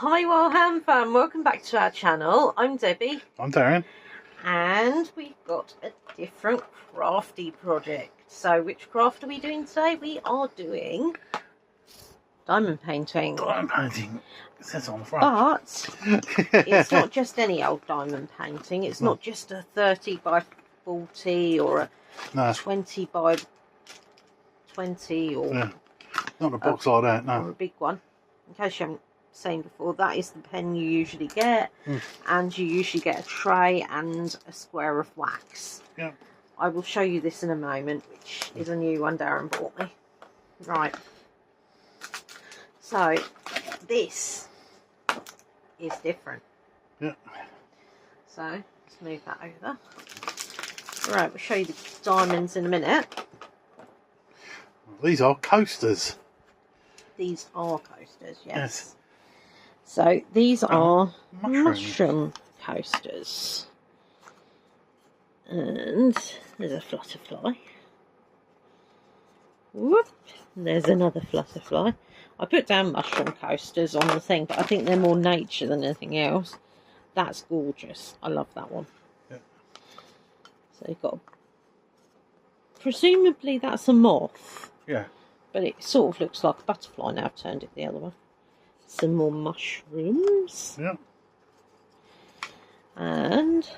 Hi Warham fam, welcome back to our channel. I'm Debbie. I'm Darren. And we've got a different crafty project. So which craft are we doing today? We are doing diamond painting. Diamond painting. It says on the front. But it's not just any old diamond painting. It's not just a 30 by 40 or a 20 by 20 or not a box like that, no. Or a big one. In case you haven't seen before, that is the pen you usually get, and you usually get a tray and a square of wax. Yeah. I will show you this in a moment, which is a new one Darren bought me. Right. So this is different. Yeah. So let's move that over. Right, we'll show you the diamonds in a minute. These are coasters. These are coasters, Yes. So these are mushrooms. mushroom coasters. And there's a flutterfly. Whoop. And there's another flutterfly. I put down mushroom coasters on the thing, but I think they're more nature than anything else. That's gorgeous. I love that one. Yeah. So you've got presumably that's a moth. Yeah. But it sort of looks like a butterfly now. I've turned it the other way. Some more mushrooms. Yeah. And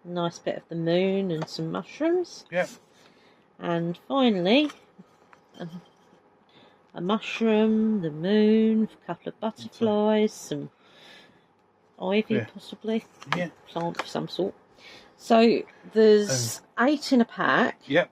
a nice bit of the moon and some mushrooms. Yeah. And finally, a mushroom, the moon, a couple of butterflies, some ivy possibly. Yeah. Plant of some sort. So there's 8 in a pack. Yep.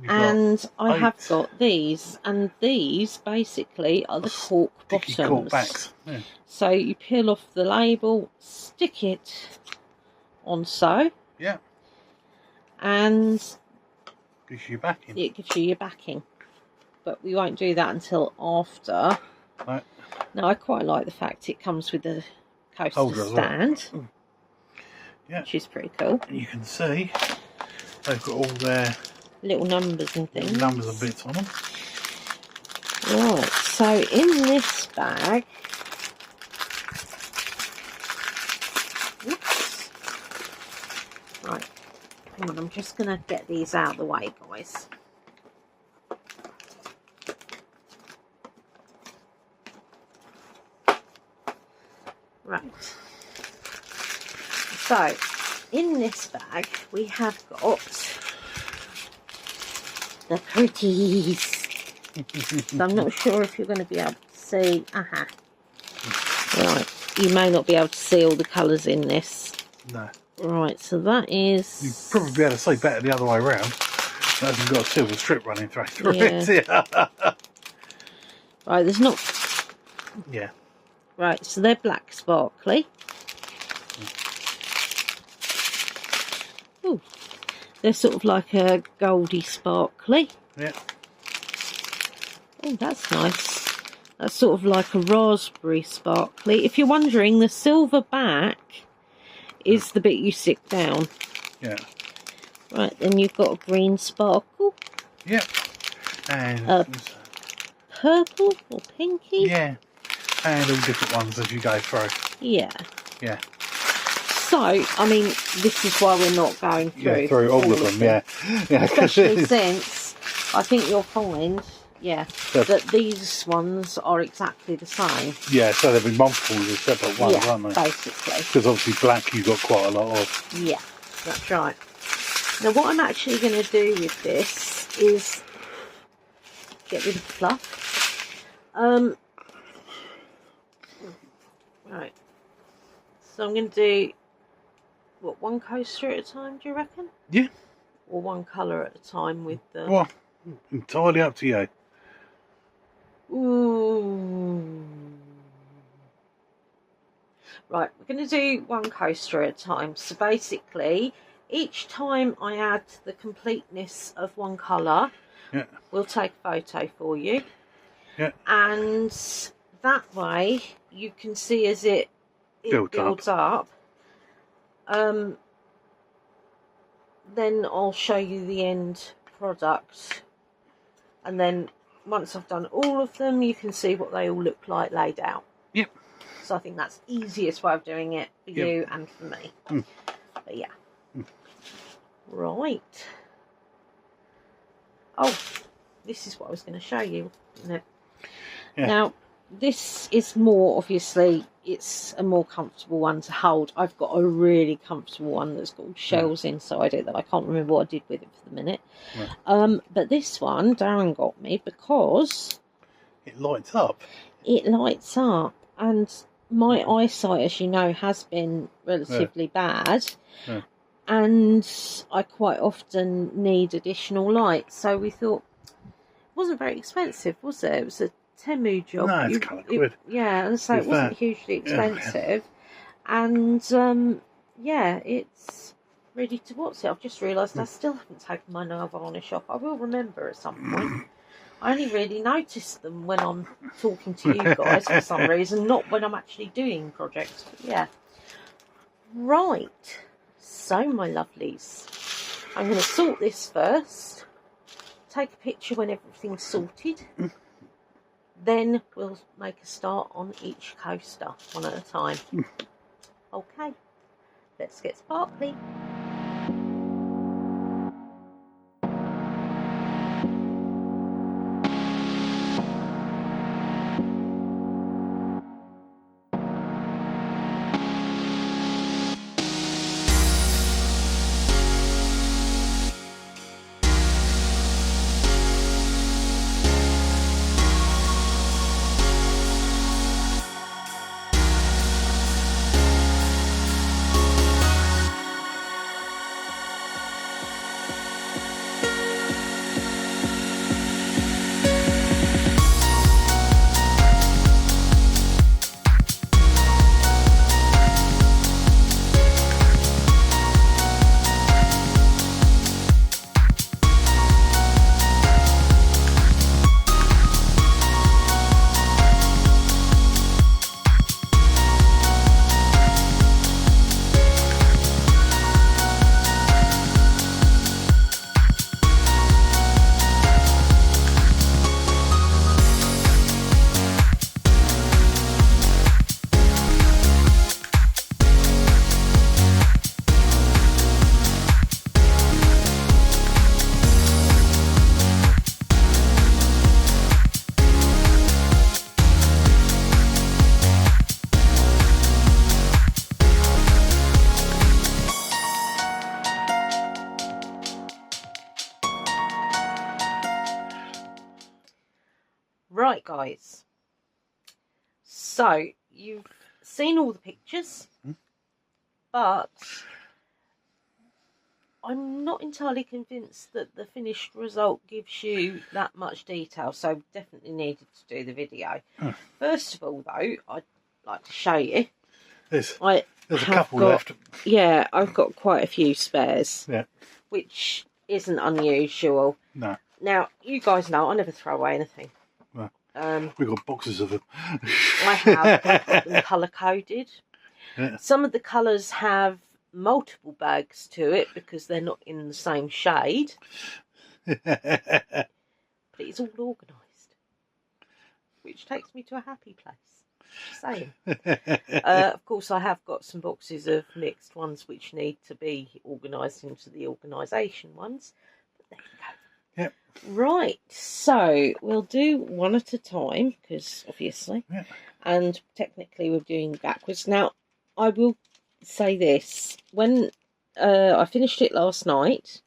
And I have got these, and these basically are the cork bottoms. Cork backs. Yeah. So you peel off the label, stick it on so. Yeah. And gives you your backing. It gives you your backing. But we won't do that until after. Right. Now I quite like the fact it comes with a coaster Holder stand. Well. Yeah. Which is pretty cool. And you can see they've got all their little numbers and things. Numbers and bits on them. Right, so in this bag, oops. Right, hang on, I'm just going to get these out of the way, guys. Right, so in this bag we have got the pretties. So I'm not sure if you're going to be able to see. Right, you may not be able to see all the colours in this. No. Right, so that is. You'd probably be able to see better the other way around. That hasn't got a silver strip running through it. Right, there's not. Yeah. Right, so they're black sparkly. Ooh. They're sort of like a goldy sparkly. Yeah. Oh, that's nice. That's sort of like a raspberry sparkly. If you're wondering, the silver back is the bit you stick down. Yeah. Right, then you've got a green sparkle. Yeah. And purple or pinky. Yeah. And all different ones as you go through. Yeah. Yeah. So, I mean, this is why we're not going through, all of them. Yeah. Especially since I think you'll find, that these ones are exactly the same. Yeah, so there'll be multiples of separate ones, aren't they? Basically. Because obviously black you've got quite a lot of. Yeah, that's right. Now, what I'm actually going to do with this is get rid of the fluff. Right. So I'm going to do, what, one coaster at a time, do you reckon? Yeah. Or one colour at a time with the... Well, entirely up to you. Ooh. Right, we're going to do one coaster at a time. So basically, each time I add the completeness of one colour, we'll take a photo for you. Yeah. And that way, you can see as it builds up. Then I'll show you the end product. And then once I've done all of them, you can see what they all look like laid out. Yep. because I think that's the easiest way of doing it for you and for me. But yeah. Right. Oh, this is what I was going to show you, isn't it? Yeah. Now, this is more, obviously, it's a more comfortable one to hold. I've got a really comfortable one that's got shells inside it that I can't remember what I did with it for the minute. Right. But this one, Darren got me because... it lights up. It lights up, and my eyesight, as you know, has been relatively bad. Yeah. And I quite often need additional light. So we thought, it wasn't very expensive, was it? It was a Temu job. No, it's a couple of quid. Yeah, and so it wasn't hugely expensive. Yeah. And yeah, it's ready to watch it. I've just realised I still haven't taken my nail varnish off. I will remember at some point. I only really notice them when I'm talking to you guys for some reason, not when I'm actually doing projects. But yeah. Right. So, my lovelies, I'm going to sort this first. Take a picture when everything's sorted. Then we'll make a start on each coaster, one at a time. Okay, let's get sparkly. Right, guys, so you've seen all the pictures, but I'm not entirely convinced that the finished result gives you that much detail, so definitely needed to do the video. First of all, though, I'd like to show you. There's a couple left. Yeah, I've got quite a few spares. Yeah. Which isn't unusual. No. Now, you guys know I never throw away anything. No. We've got boxes of them. I have. I've got them colour-coded. Yeah. Some of the colours have multiple bags to it because they're not in the same shade. But it's all organised. Which takes me to a happy place. Just saying. Of course, I have got some boxes of mixed ones which need to be organised into the organisation ones. But there you go. Yep. Right, so we'll do one at a time because obviously, and technically we're doing backwards. Now, I will say this: when I finished it last night,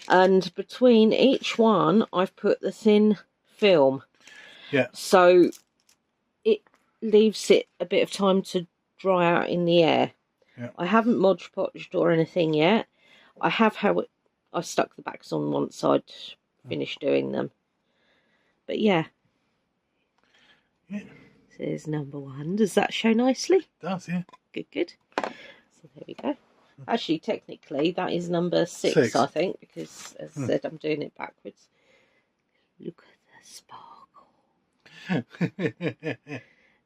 and between each one, I've put the thin film. Yeah. So it leaves it a bit of time to dry out in the air. Yeah. I haven't Mod Podged or anything yet. I have I stuck the backs on once I'd finished doing them. But yeah. Yeah. So there's number one. Does that show nicely? It does, yeah. Good, good. So there we go. Actually, technically, that is number six, I think, because as I said, I'm doing it backwards. Look at the sparkle.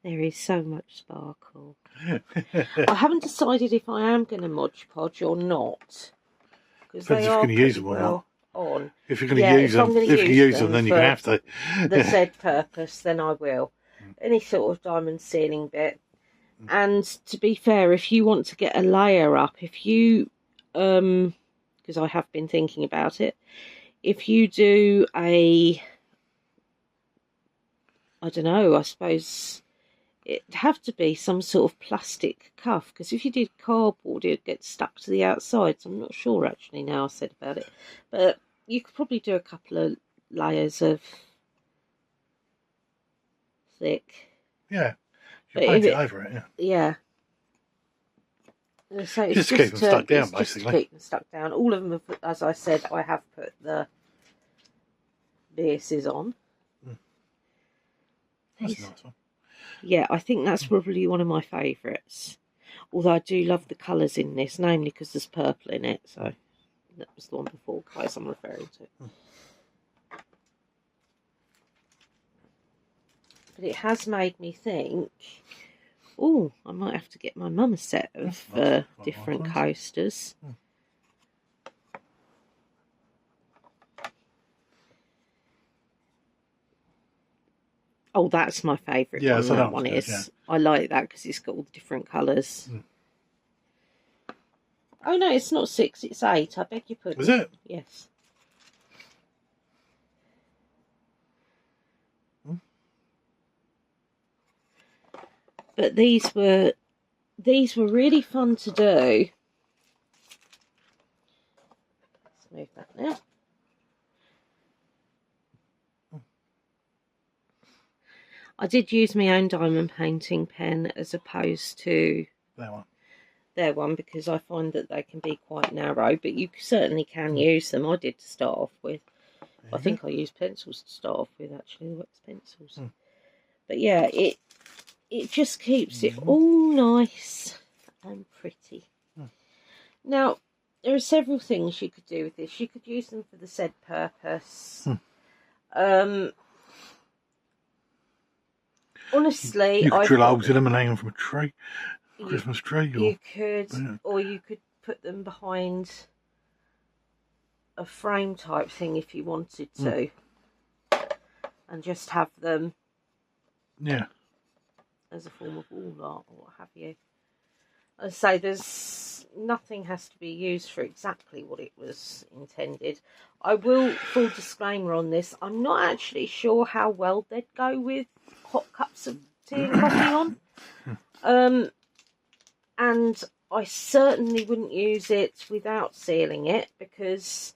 There is so much sparkle. I haven't decided if I am going to Mod Podge or not. Because they are pretty well on. If you're going to use them, then you're going to have to. The said purpose, then I will. Any sort of diamond sealing bit. And to be fair, if you want to get a layer up, if you, because I have been thinking about it, if you do I don't know, I suppose it'd have to be some sort of plastic cuff, because if you did cardboard, it'd get stuck to the outside. So I'm not sure actually now I said about it. But you could probably do a couple of layers of thick. Yeah. You But paint it over it, yeah. So it's just to keep them stuck down, basically. Just to keep them stuck down. All of them, have, as I said, I have put the bases on. That's a nice one. Yeah, I think that's probably one of my favourites. Although I do love the colours in this, namely because there's purple in it. So that was the one before, guys, I'm referring to. But it has made me think, oh, I might have to get my mum a set of different coasters. Oh, that's my favourite one. So that one is. Yeah. I like that because it's got all the different colours. Oh, no, it's not 6, it's 8. I beg your pardon. Is it? Yes. But these were really fun to do. Let's move that now. I did use my own diamond painting pen as opposed to their one because I find that they can be quite narrow, but you certainly can use them. I did to start off with. I think I used pencils to start off with, actually, the wax pencils. But yeah, it just keeps it all nice and pretty. Now, there are several things you could do with this. You could use them for the said purpose. Honestly, you could drill holes in them and hang them from a tree, Christmas tree. You could, or you could put them behind a frame type thing if you wanted to, and just have them, as a form of wall art or what have you. I say there's nothing has to be used for exactly what it was intended. I will, full disclaimer on this, I'm not actually sure how well they'd go with hot cups of tea and coffee on. And I certainly wouldn't use it without sealing it, because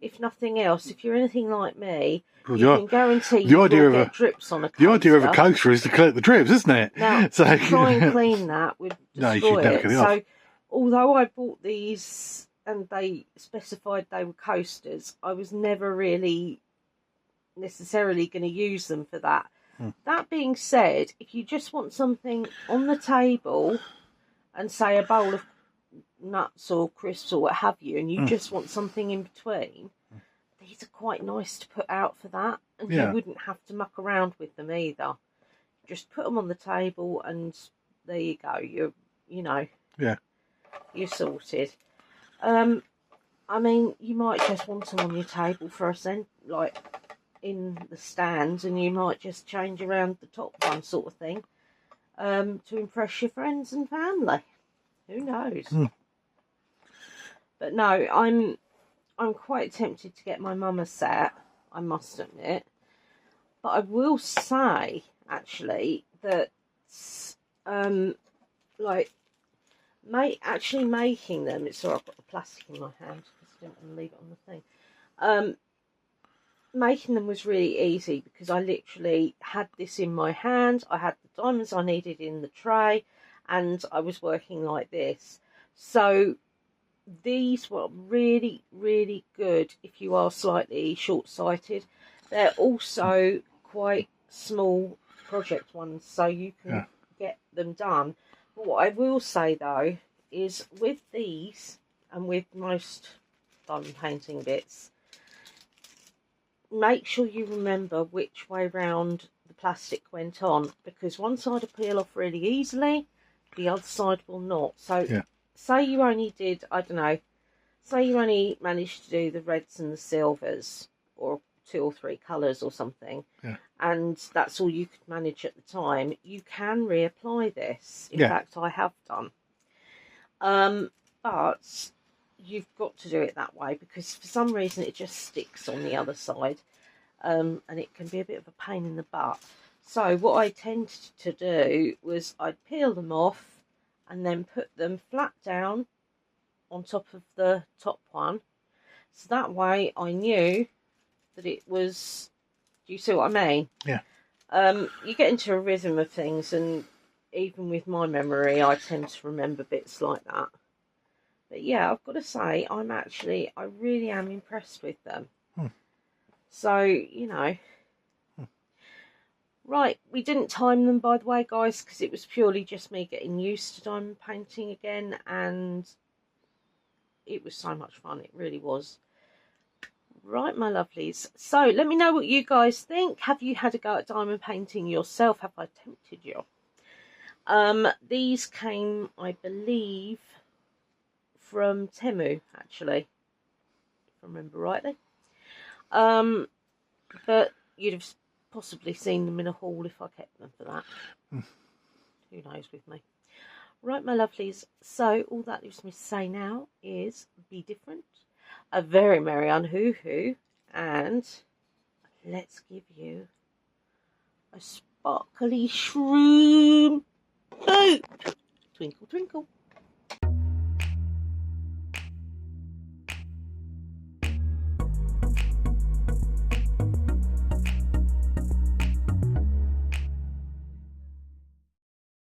if nothing else, if you're anything like me, you can guarantee you will get drips on a coaster. The idea of a coaster is to collect the drips, isn't it? Now, to try and clean that would destroy it. So, although I bought these and they specified they were coasters, I was never really necessarily going to use them for that. That being said, if you just want something on the table and say a bowl of nuts or crisps or what have you, and you just want something in between, these are quite nice to put out for that, and you wouldn't have to muck around with them either. Just put them on the table and there you go. You're sorted. I mean, you might just want them on your table for a cent, like in the stands, and you might just change around the top one, sort of thing, to impress your friends and family. Who knows? But no, I'm quite tempted to get my mum a set, I must admit. But I will say, actually, that actually making them, it's all right, I've got the plastic in my hand because I didn't want to leave it on the thing. Making them was really easy because I literally had this in my hand, I had the diamonds I needed in the tray, and I was working like this. So these were really, really good if you are slightly short-sighted. They're also quite small project ones, so you can get them done. But what I will say, though, is with these, and with most diamond painting bits, make sure you remember which way round the plastic went on, because one side will peel off really easily, the other side will not. So say you only did, I don't know, say you only managed to do the reds and the silvers, or 2 or 3 colours or something, Yeah. and that's all you could manage at the time, you can reapply this. In Yeah. fact, I have done. But you've got to do it that way because for some reason it just sticks on the other side, and it can be a bit of a pain in the butt. So what I tended to do was I'd peel them off and then put them flat down on top of the top one. So that way I knew that it was, do you see what I mean? Yeah. You get into a rhythm of things, and even with my memory, I tend to remember bits like that. But yeah, I've got to say, I really am impressed with them. So, you know. Right, we didn't time them, by the way, guys, because it was purely just me getting used to diamond painting again, and it was so much fun. It really was. Right, my lovelies. So, let me know what you guys think. Have you had a go at diamond painting yourself? Have I tempted you? These came, I believe, from Temu, actually, if I remember rightly. But you'd have possibly seen them in a haul if I kept them for that. Who knows with me. Right, my lovelies. So all that leaves me to say now is be different. A very merry unhoo-hoo. And let's give you a sparkly shroom boop. Twinkle, twinkle.